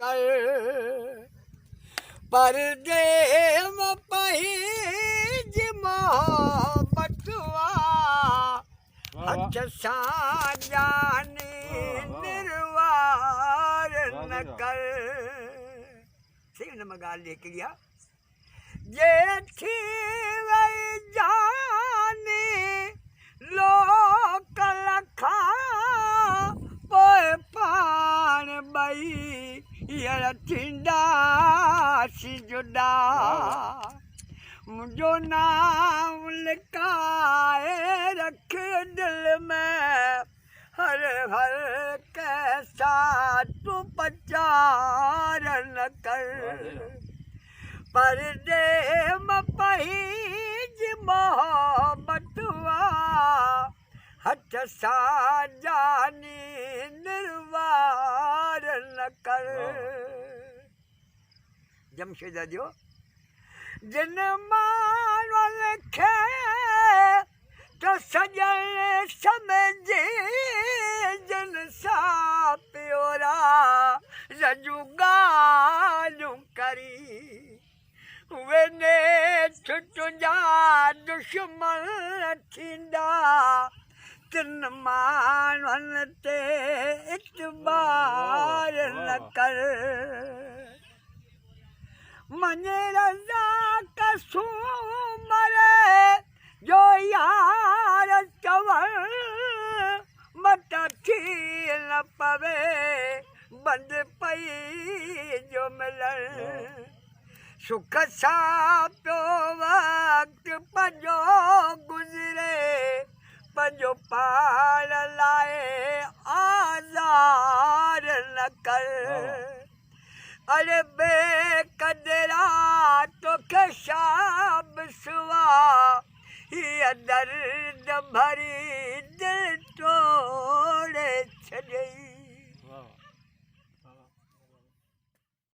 कर परदे में पहीज मोहब्बतवा हथ सां जानी निर्वार न कर। सही हुन में ॻाल्हि हिकिड़ी आहे, जे थी वई जानी लोक लखा पोइ पाण ॿई हींअर थींदासीं जुदा। मुंहिंजो नाम लिकाए रख दिल में हर हर कैसा तूं प्रचार न कर। परदे में पहीज मोहब्बतवा हथ सां जानी निर्वार न कर। जमशेद जो जिन माण्हुनि लिखे तो सॼण समझे जिन सां प्योरा रजू ॻाल्हियूं करी उहे नेठ तुंहिंजा दुश्मन थींदा। तिन माण्हुनि ते इतबार न कर। मञे रज़ा कसूमर जो यार चवण मत थी न पवे बंद पई जो मिलण। सुख सां पियो वक़्तु पंहिंजो गुज़रे पंहिंजो पाण लाइ आज़ार न कर। अरे बेक़दरा तोखे छा बिसवा हीअ दर्द भरी दिल तोड़े